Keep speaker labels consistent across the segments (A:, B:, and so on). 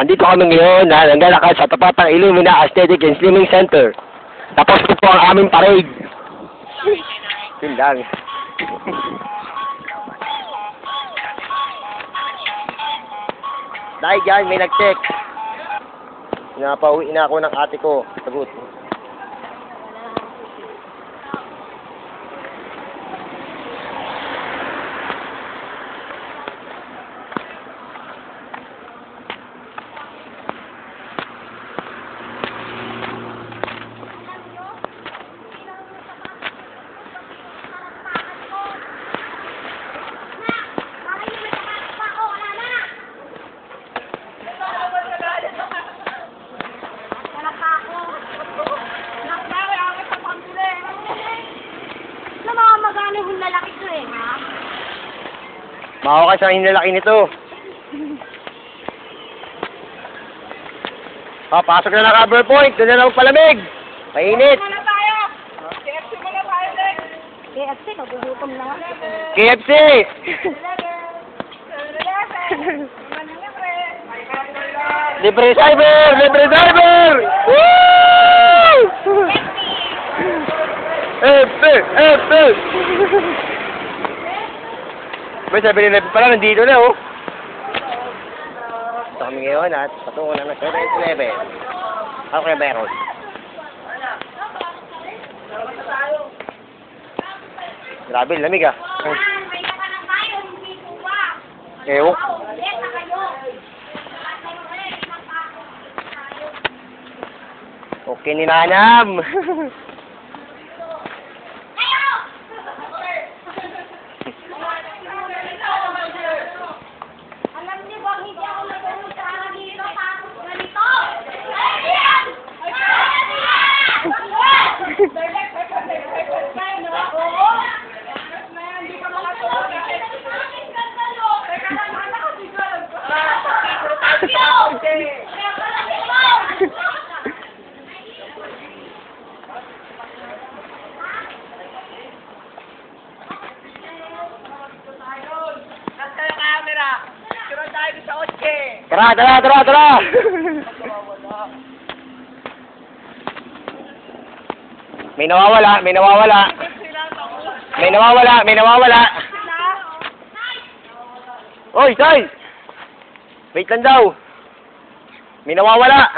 A: Andito kami ngayon na nanggalakas sa tapat ng Illumina Aesthetic and Slimming Center. Tapos po ang aming parade. Yun lang. Dahil dyan, may nag-text. Napauwi na ako ng ate ko. Sagot. Mahawa ka sa hinlalaki nito. Pasok na ng cover point. Doon na lang palamig. Mainit.
B: Muna tayo. KFC muna tayo, Lex.
C: KFC, nagugutom na nga.
A: KFC! Libre cyber! Libre cyber! Woo! F! May sabi nila pala, nandito na, oh. Ito kami ngayon at patungo na ng 7-Eleven. Ako kaya meron? Grabe, lamig ah. Ewo. Okay, ninanam. Tara! May nawawala. Oy, Tay! Wait lang daw. May nawawala.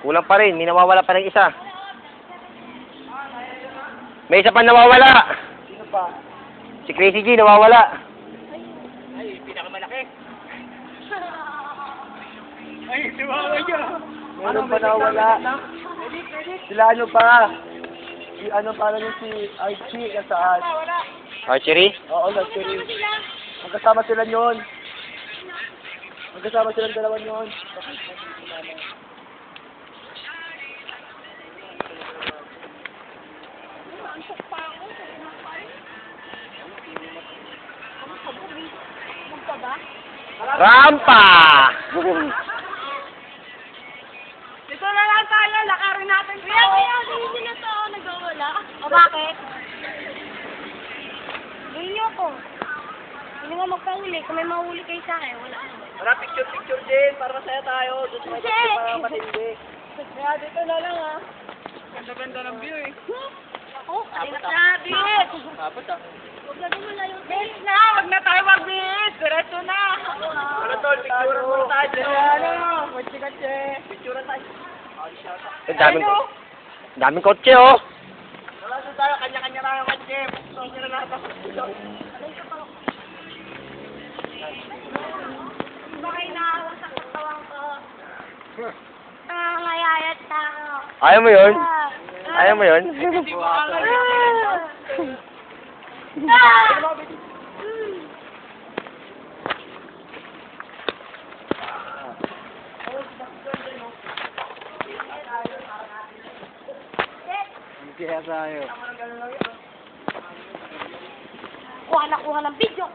A: Kulang pa rin, may nawawala pa rin isa. May isa pa nawawala.
B: Sino pa?
A: Si Crazy G nawawala.
B: Ay, pinakamalaki. Ay, siwawa niya.
D: Meron pa nawala. Sila ano pa? Si ano pa rin si Archie nasaan?
A: Archery?
D: Oo, Archie. Magkasama sila yun. Magkasama silang dalawa yun.
A: Rampa!
B: Dito na lang tayo, lakarin natin ito.
C: Kaya, hindi na to, nagwawala. O bakit? Gawin niyo ako. Hindi nga magpahuli. Kung may mahuli kayo sa akin, wala.
D: Para picture din, para masaya tayo. Doon sa mga matindi.
B: Kaya dito na lang ah. Ganda-ganda ng view eh.
C: Ako, kalingat na, bis!
D: Dapat ah.
C: Huwag na din malayo.
B: Bis na! Huwag na tayo magbis! Diretso na!
D: Ano tol, picture muna tayo.
B: Ano? Kotse-kotse.
D: Picture tayo.
A: Daming kotse, oh.
D: Wala tayo, kanya-kanya tayo kotse. Kanya na natin.
C: Baka inaawa sa katawan ko. Ngayayat na ako.
A: Ayaw mo yun? Ayaw mo yun?
D: Kaya tayo.
C: Kuha na ng video.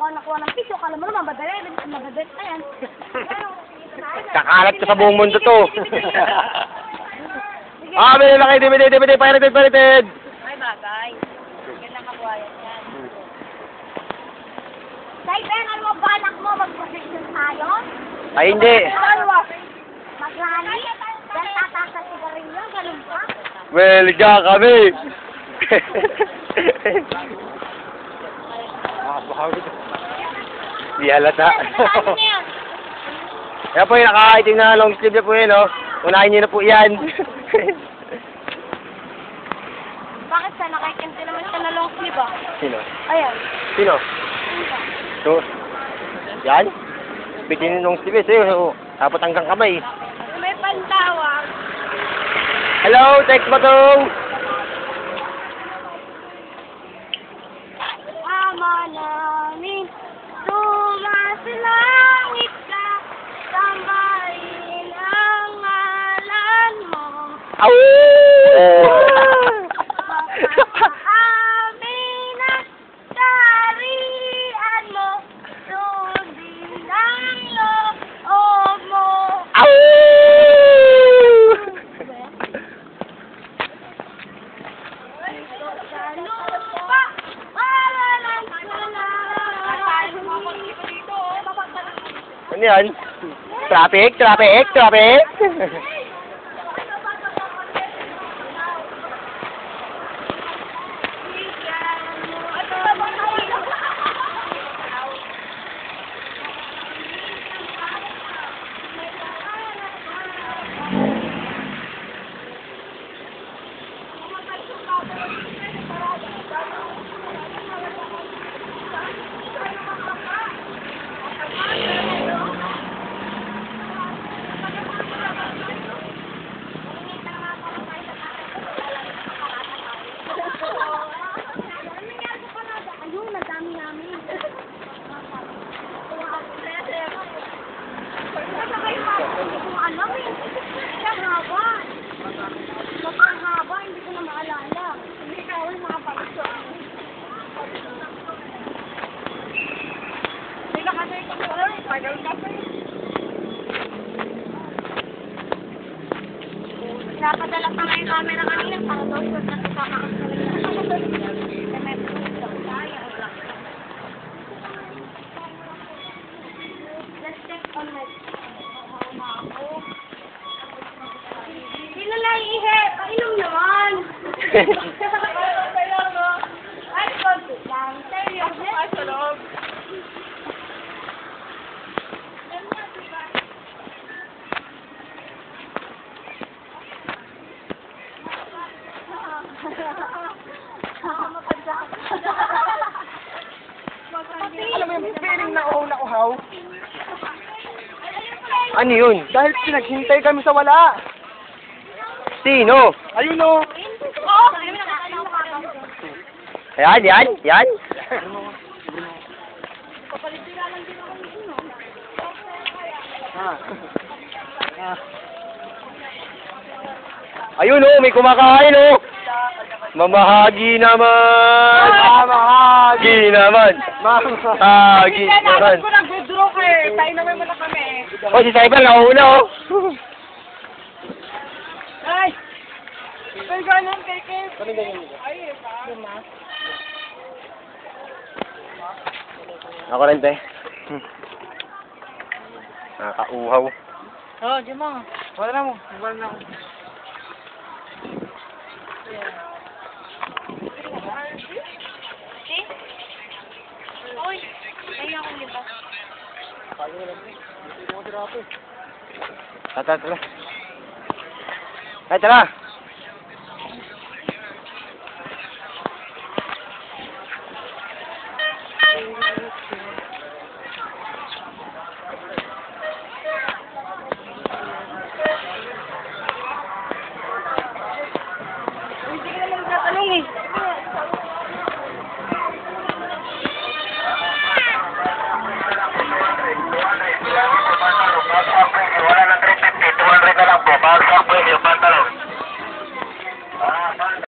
C: Kala mo naman, madali. Ayan.
A: Kakalat ka sa buong mundo to. Ah, may lalaki, DVD, pirated.
C: Ay, bagay. Gandang kabuhayan yan. Say, Ben, ano ang balak mo? Mag-profession tayo?
A: Ay, hindi.
C: Mag-rally? Then tataas sa sigarilyo? Ganun pa?
A: Well, diyan kami. Di halata.
C: Ano na yan?
A: Kaya po yung nakakaitim na long sleeve na po yun, oh. Unahin niyo na po yan.
C: Bakit sa nakikimti naman ka na long sleeve ah?
A: Sino?
C: Ayan.
A: Sino? So, yan? Bitin yung long sleeve eh, sa'yo. Tapos hanggang kamay.
C: May pantawag.
A: Hello, text Batong!
C: Ama namin, sumasilangit ka, sambahin ang ngalan mo.
A: Au!
C: Amin ang kaharian mo, sundin ang loob mo.
A: Au!
C: Sa lupa, malalang
A: Ano yan? Traffic?
C: Ayun, nadami namin. Kung alam eh. Sobrang haba. Sobrang haba, hindi ko na maalala. Hindi ka awal makapagod sa akin. Hindi na kasi ito ko alam, final kasi. Napadala pa nga yung camera kanina para daw short na kasama ka sa let's check on my sino lang ihe? Painom naman. Ay, konti lang. Seryoso? Ay, sa loob.
D: Alam mo yung feeling na uhaw?
A: Ano yun?
D: Dahil pinaghintay kami sa wala.
A: Sino?
D: Ayun o.
C: Oo, ayun na
A: Yan. Ayun oh, may kumakain oh. Mamahagi naman. Mamahagi naman. Mamahagi naman.
B: ko nag-withdraw eh. Tayo naman muna kami.
A: Oh, si Cyber nauna oh.
B: Ay! Kaya ganun, keke. Ay,
A: Ako rin, te. Nakauhaw.
B: Oo, di mo. Wala na mo. Wala na ako.
C: Uy, ayun akong libas.
A: Tara. Ay, tara.
C: Hindi ka naman nagtatanong eh.
E: Wala ng 350, 200 na lang po. Bawal sa yung pantalon.